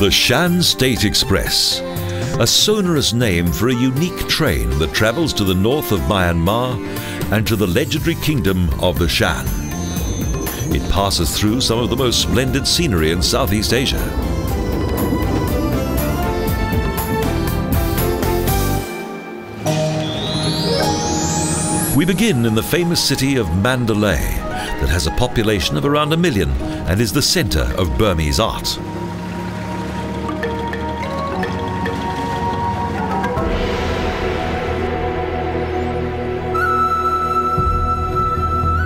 The Shan State Express, a sonorous name for a unique train that travels to the north of Myanmar and to the legendary kingdom of the Shan. It passes through some of the most splendid scenery in Southeast Asia. We begin in the famous city of Mandalay, that has a population of around 1 million and is the center of Burmese art.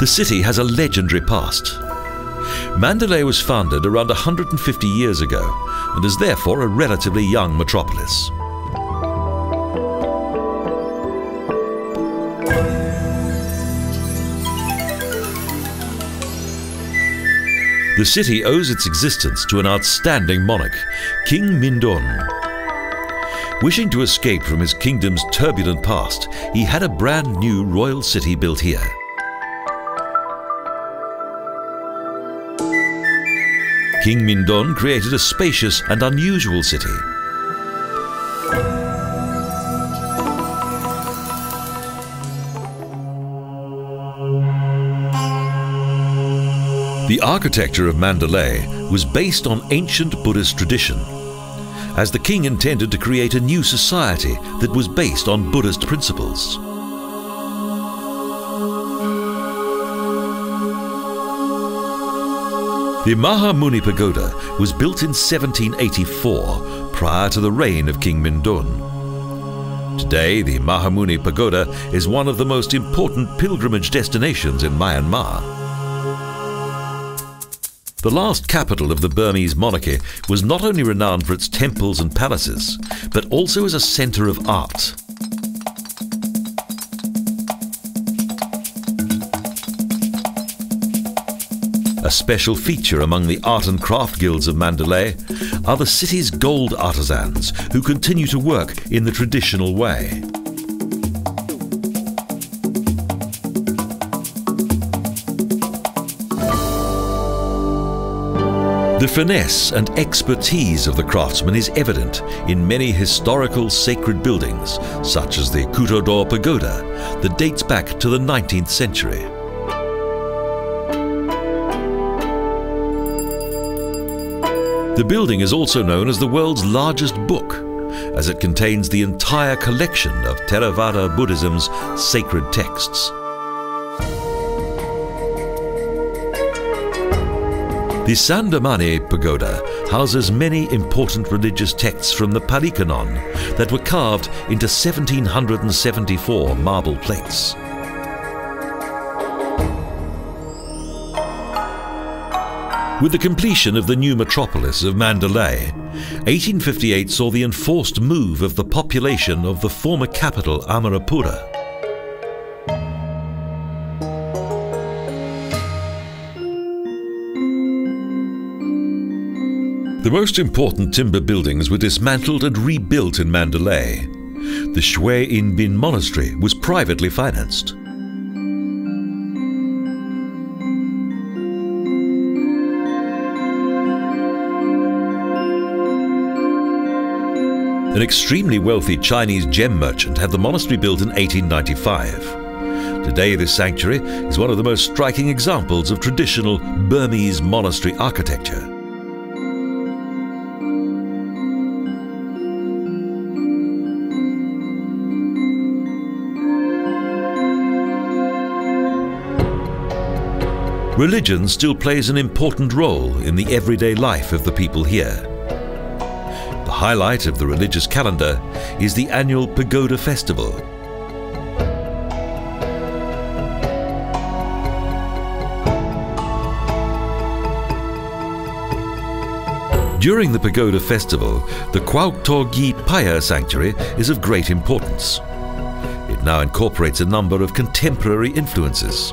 The city has a legendary past. Mandalay was founded around 150 years ago and is therefore a relatively young metropolis. The city owes its existence to an outstanding monarch, King Mindon. Wishing to escape from his kingdom's turbulent past, he had a brand new royal city built here. King Mindon created a spacious and unusual city. The architecture of Mandalay was based on ancient Buddhist tradition, as the king intended to create a new society that was based on Buddhist principles. The Mahamuni Pagoda was built in 1784, prior to the reign of King Mindon. Today, the Mahamuni Pagoda is one of the most important pilgrimage destinations in Myanmar. The last capital of the Burmese monarchy was not only renowned for its temples and palaces, but also as a center of art. A special feature among the art and craft guilds of Mandalay are the city's gold artisans who continue to work in the traditional way. The finesse and expertise of the craftsman is evident in many historical sacred buildings, such as the Kutodor Pagoda, that dates back to the 19th century. The building is also known as the world's largest book, as it contains the entire collection of Theravada Buddhism's sacred texts. The Sandamani Pagoda houses many important religious texts from the Pali Canon that were carved into 1774 marble plates. With the completion of the new metropolis of Mandalay, 1858 saw the enforced move of the population of the former capital Amarapura. The most important timber buildings were dismantled and rebuilt in Mandalay. The Shwe In Bin monastery was privately financed. An extremely wealthy Chinese gem merchant had the monastery built in 1895. Today, this sanctuary is one of the most striking examples of traditional Burmese monastery architecture. Religion still plays an important role in the everyday life of the people here. The highlight of the religious calendar is the annual Pagoda Festival. During the Pagoda Festival, the Kwauktorgi Paya Sanctuary is of great importance. It now incorporates a number of contemporary influences.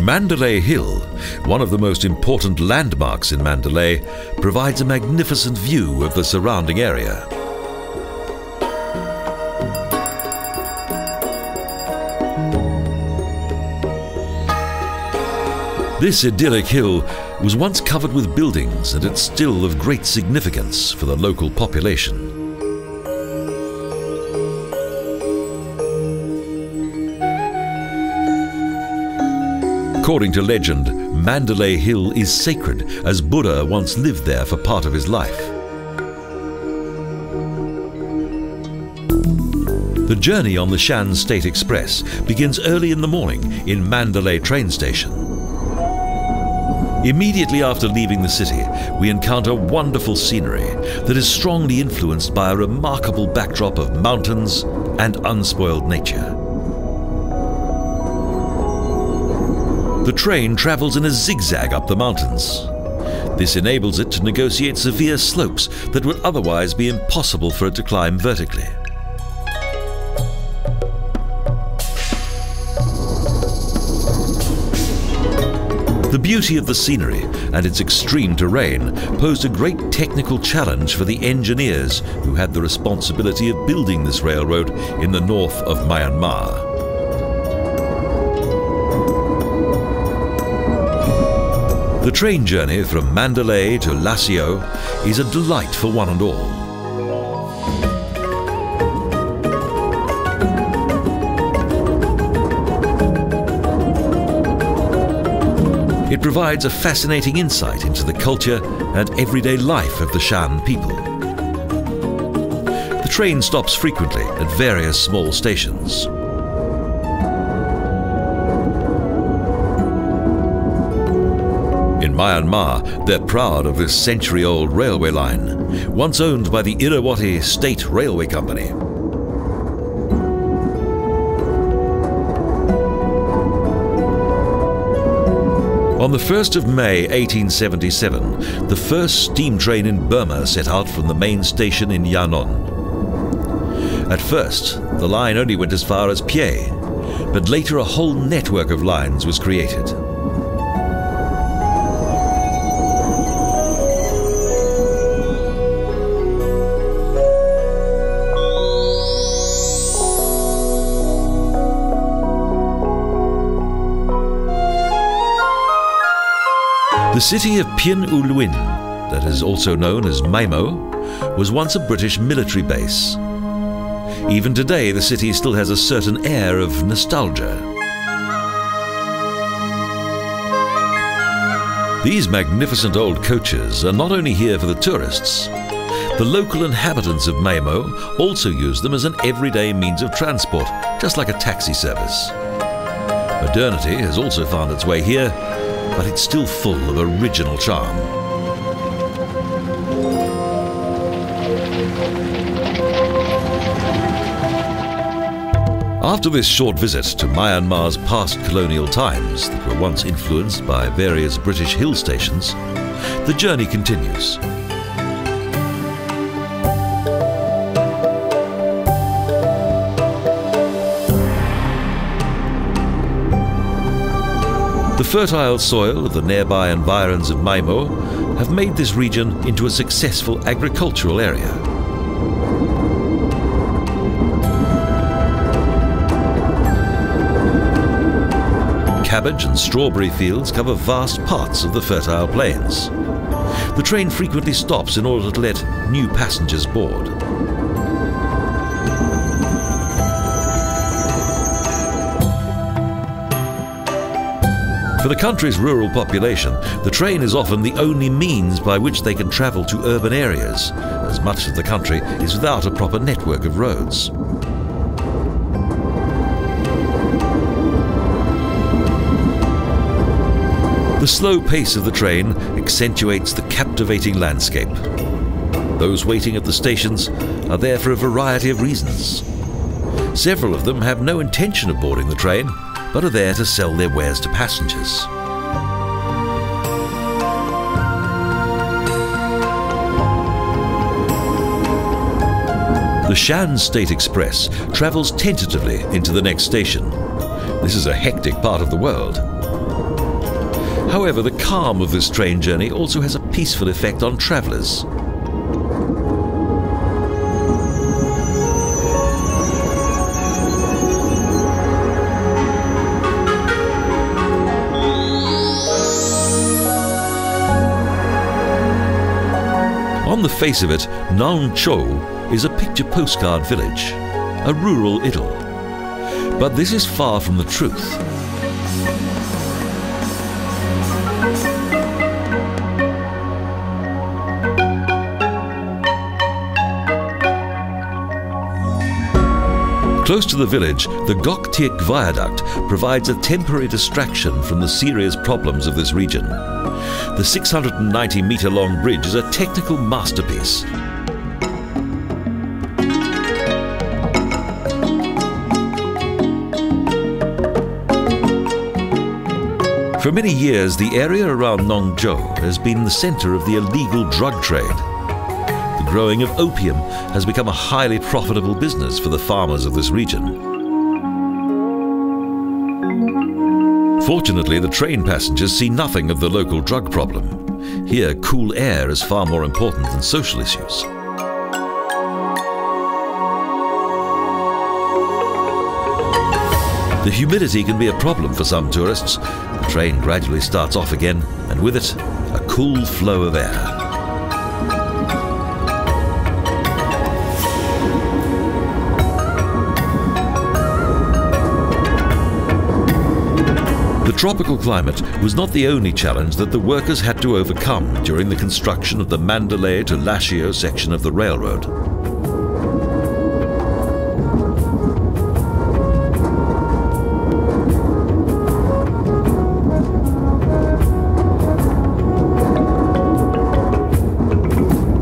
Mandalay Hill, one of the most important landmarks in Mandalay, provides a magnificent view of the surrounding area. This idyllic hill was once covered with buildings, and it's still of great significance for the local population. According to legend, Mandalay Hill is sacred, as Buddha once lived there for part of his life. The journey on the Shan State Express begins early in the morning in Mandalay Train Station. Immediately after leaving the city, we encounter wonderful scenery that is strongly influenced by a remarkable backdrop of mountains and unspoiled nature. The train travels in a zigzag up the mountains. This enables it to negotiate severe slopes that would otherwise be impossible for it to climb vertically. The beauty of the scenery and its extreme terrain posed a great technical challenge for the engineers who had the responsibility of building this railroad in the north of Myanmar. The train journey from Mandalay to Lashio is a delight for one and all. It provides a fascinating insight into the culture and everyday life of the Shan people. The train stops frequently at various small stations. In Myanmar, they're proud of this century-old railway line, once owned by the Irrawaddy State Railway Company. On the 1st of May 1877, the first steam train in Burma set out from the main station in Mindon. At first, the line only went as far as Pye, but later a whole network of lines was created. The city of Pien Uluin, that is also known as Maimo, was once a British military base. Even today, the city still has a certain air of nostalgia. These magnificent old coaches are not only here for the tourists. The local inhabitants of Maimo also use them as an everyday means of transport, just like a taxi service. Modernity has also found its way here, but it's still full of original charm. After this short visit to Myanmar's past colonial times that were once influenced by various British hill stations, the journey continues. The fertile soil of the nearby environs of Maimo have made this region into a successful agricultural area. Cabbage and strawberry fields cover vast parts of the fertile plains. The train frequently stops in order to let new passengers board. For the country's rural population, the train is often the only means by which they can travel to urban areas, as much of the country is without a proper network of roads. The slow pace of the train accentuates the captivating landscape. Those waiting at the stations are there for a variety of reasons. Several of them have no intention of boarding the train, but are there to sell their wares to passengers. The Shan State Express travels tentatively into the next station. This is a hectic part of the world. However, the calm of this train journey also has a peaceful effect on travellers. On the face of it, Nong Cho is a picture postcard village, a rural idyll. But this is far from the truth. Close to the village, the Gok Tiek Viaduct provides a temporary distraction from the serious problems of this region. The 690-metre-long bridge is a technical masterpiece. For many years, the area around Nong Jo has been the centre of the illegal drug trade. The growing of opium has become a highly profitable business for the farmers of this region. Fortunately, the train passengers see nothing of the local drug problem. Here, cool air is far more important than social issues. The humidity can be a problem for some tourists. The train gradually starts off again, and with it, a cool flow of air. The tropical climate was not the only challenge that the workers had to overcome during the construction of the Mandalay to Lashio section of the railroad.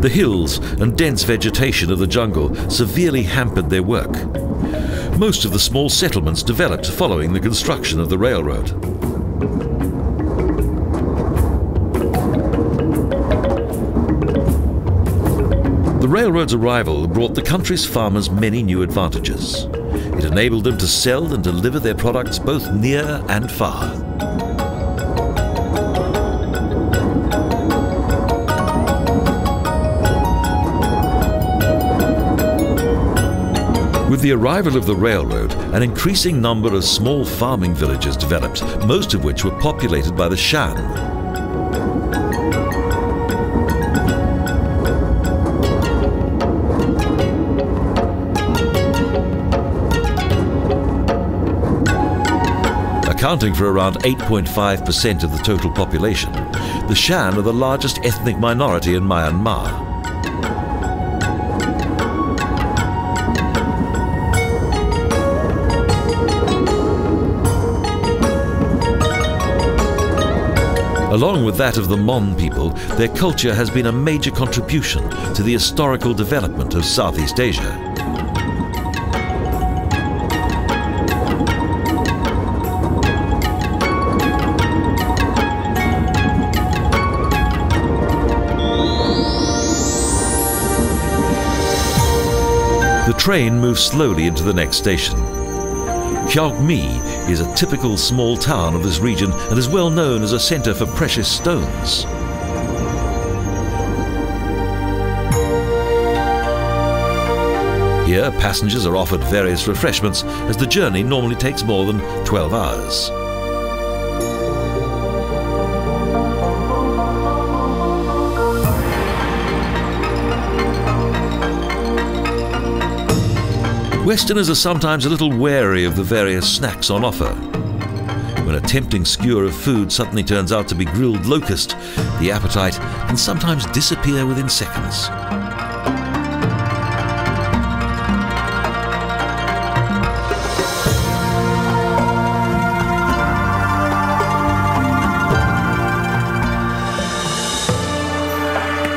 The hills and dense vegetation of the jungle severely hampered their work. Most of the small settlements developed following the construction of the railroad. The railroad's arrival brought the country's farmers many new advantages. It enabled them to sell and deliver their products both near and far. With the arrival of the railroad, an increasing number of small farming villages developed, most of which were populated by the Shan. Accounting for around 8.5% of the total population, the Shan are the largest ethnic minority in Myanmar. Along with that of the Mon people, their culture has been a major contribution to the historical development of Southeast Asia. The train moves slowly into the next station. Kyaukmi is a typical small town of this region and is well known as a centre for precious stones. Here, passengers are offered various refreshments as the journey normally takes more than 12 hours. Westerners are sometimes a little wary of the various snacks on offer. When a tempting skewer of food suddenly turns out to be grilled locust, the appetite can sometimes disappear within seconds.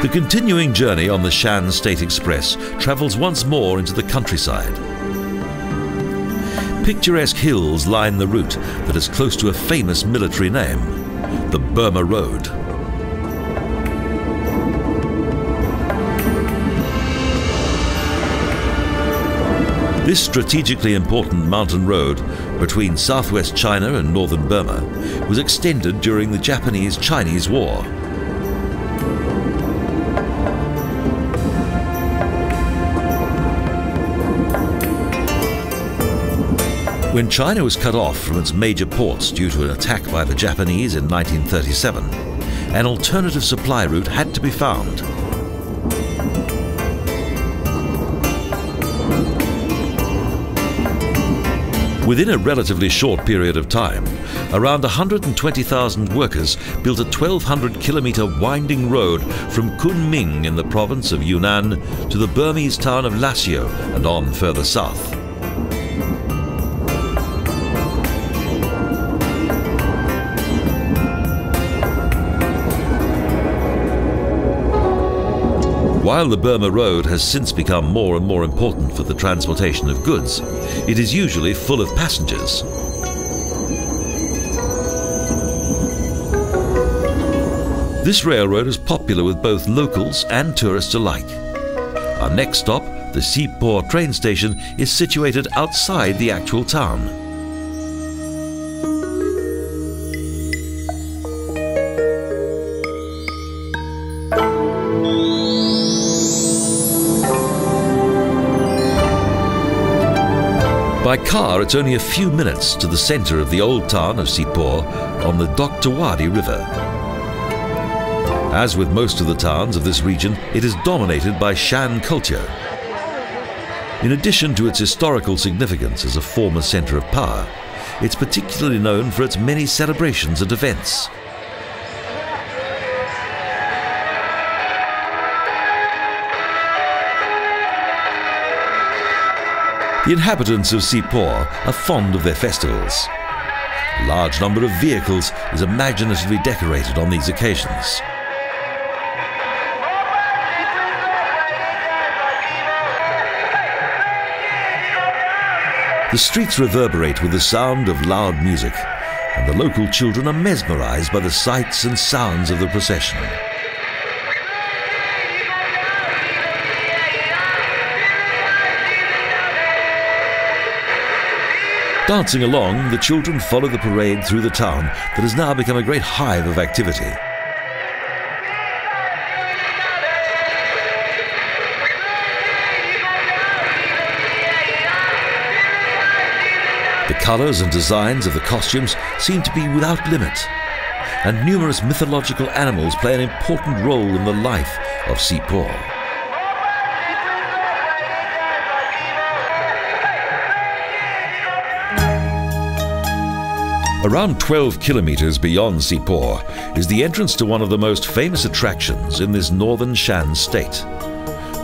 The continuing journey on the Shan State Express travels once more into the countryside. Picturesque hills line the route that is close to a famous military name, the Burma Road. This strategically important mountain road between southwest China and northern Burma was extended during the Japanese-Chinese War. When China was cut off from its major ports due to an attack by the Japanese in 1937, an alternative supply route had to be found. Within a relatively short period of time, around 120,000 workers built a 1,200-kilometre winding road from Kunming in the province of Yunnan to the Burmese town of Lashio and on further south. While the Burma Road has since become more and more important for the transportation of goods, it is usually full of passengers. This railroad is popular with both locals and tourists alike. Our next stop, the Mandalay Train Station, is situated outside the actual town. By car, it's only a few minutes to the centre of the old town of Sipor on the Dr. Wadi River. As with most of the towns of this region, it is dominated by Shan culture. In addition to its historical significance as a former centre of power, it's particularly known for its many celebrations and events. The inhabitants of Sipor are fond of their festivals. A large number of vehicles is imaginatively decorated on these occasions. The streets reverberate with the sound of loud music, and the local children are mesmerized by the sights and sounds of the procession. Dancing along, the children follow the parade through the town that has now become a great hive of activity. The colours and designs of the costumes seem to be without limit, and numerous mythological animals play an important role in the life of Sipor. Around 12 kilometres beyond Sipor is the entrance to one of the most famous attractions in this northern Shan state,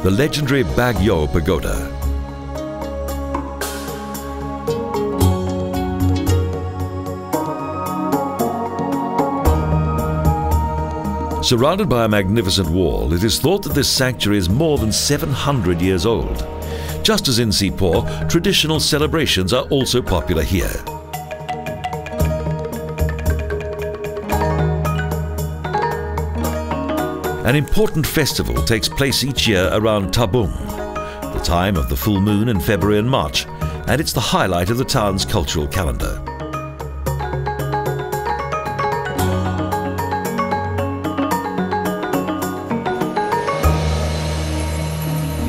the legendary Bagyo Pagoda. Surrounded by a magnificent wall, it is thought that this sanctuary is more than 700 years old. Just as in Sipor, traditional celebrations are also popular here. An important festival takes place each year around Tabung, the time of the full moon in February and March, and it's the highlight of the town's cultural calendar.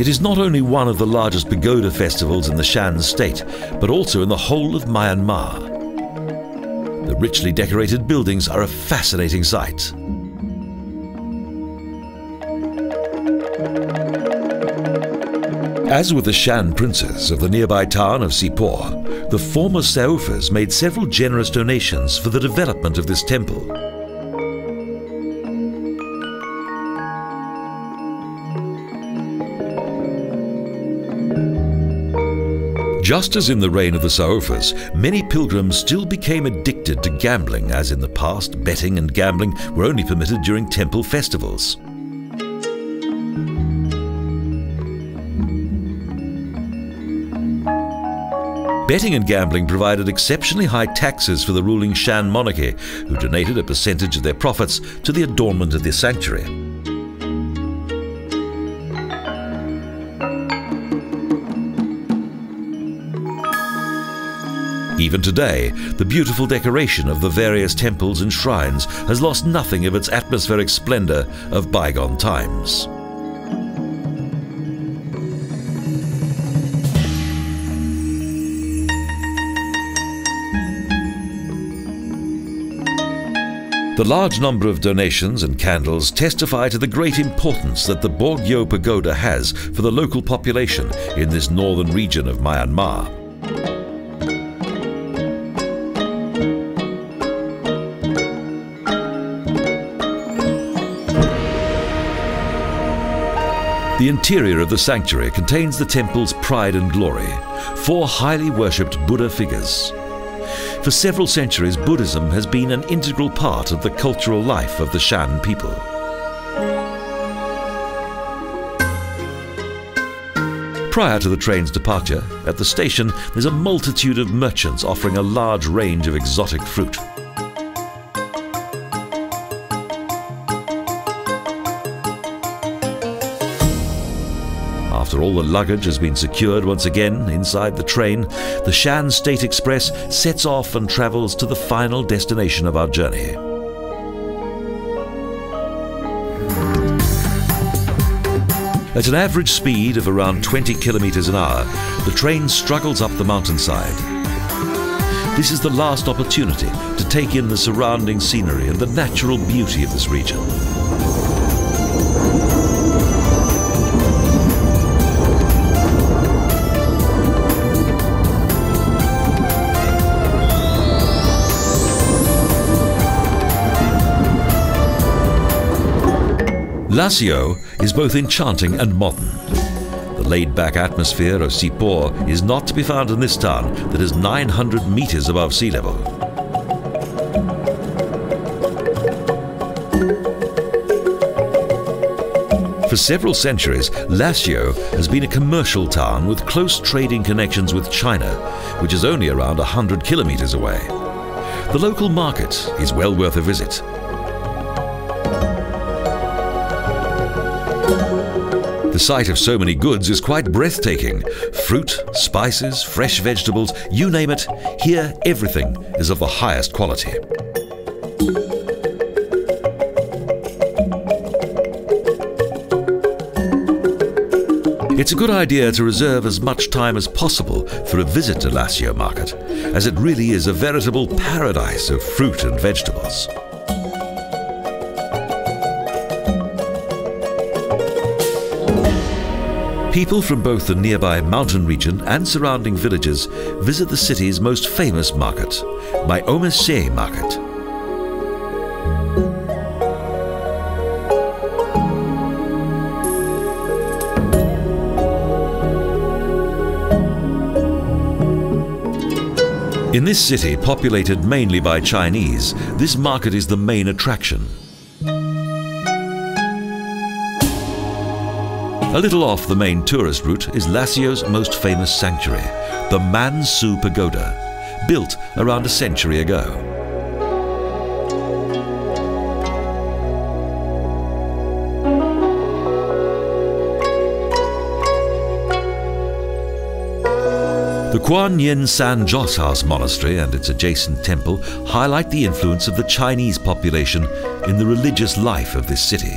It is not only one of the largest pagoda festivals in the Shan state, but also in the whole of Myanmar. The richly decorated buildings are a fascinating sight. As with the Shan princes of the nearby town of Sipor, the former Saufas made several generous donations for the development of this temple. Just as in the reign of the Saufas, many pilgrims still became addicted to gambling, as in the past, betting and gambling were only permitted during temple festivals. Betting and gambling provided exceptionally high taxes for the ruling Shan monarchy, who donated a percentage of their profits to the adornment of the sanctuary. Even today, the beautiful decoration of the various temples and shrines has lost nothing of its atmospheric splendor of bygone times. The large number of donations and candles testify to the great importance that the Borgyo Pagoda has for the local population in this northern region of Myanmar. The interior of the sanctuary contains the temple's pride and glory, 4 highly worshipped Buddha figures. For several centuries, Buddhism has been an integral part of the cultural life of the Shan people. Prior to the train's departure, at the station there's a multitude of merchants offering a large range of exotic fruit. After all the luggage has been secured once again inside the train, the Shan State Express sets off and travels to the final destination of our journey. At an average speed of around 20 kilometers an hour, the train struggles up the mountainside. This is the last opportunity to take in the surrounding scenery and the natural beauty of this region. Lashio is both enchanting and modern. The laid-back atmosphere of Sipor is not to be found in this town that is 900 meters above sea level. For several centuries, Lashio has been a commercial town with close trading connections with China, which is only around 100 kilometers away. The local market is well worth a visit. The sight of so many goods is quite breathtaking. Fruit, spices, fresh vegetables, you name it, here everything is of the highest quality. It's a good idea to reserve as much time as possible for a visit to Lashio market, as it really is a veritable paradise of fruit and vegetables. People from both the nearby mountain region and surrounding villages visit the city's most famous market, Mindon market. In this city, populated mainly by Chinese, this market is the main attraction. A little off the main tourist route is Lashio's most famous sanctuary, the Mansu Pagoda, built around a century ago. The Kuan Yin San Jos House Monastery and its adjacent temple highlight the influence of the Chinese population in the religious life of this city.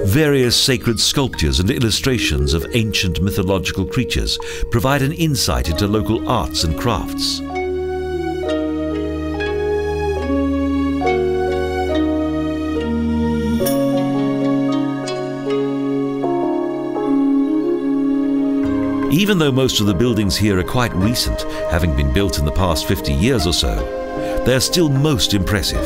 Various sacred sculptures and illustrations of ancient mythological creatures provide an insight into local arts and crafts. Even though most of the buildings here are quite recent, having been built in the past 50 years or so, they are still most impressive.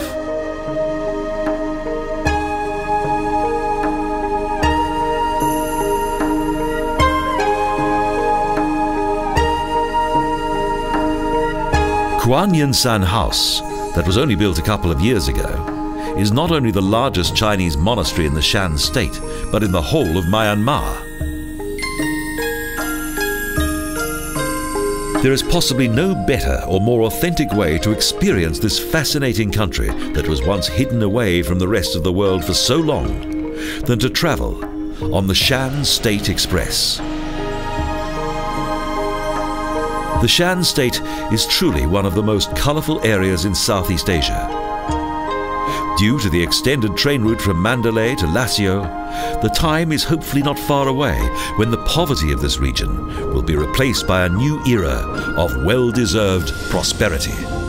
Kuan Yin San House, that was only built a couple of years ago, is not only the largest Chinese monastery in the Shan State, but in the whole of Myanmar. There is possibly no better or more authentic way to experience this fascinating country that was once hidden away from the rest of the world for so long than to travel on the Shan State Express. The Shan State is truly one of the most colourful areas in Southeast Asia. Due to the extended train route from Mandalay to Lashio, the time is hopefully not far away when the poverty of this region will be replaced by a new era of well-deserved prosperity.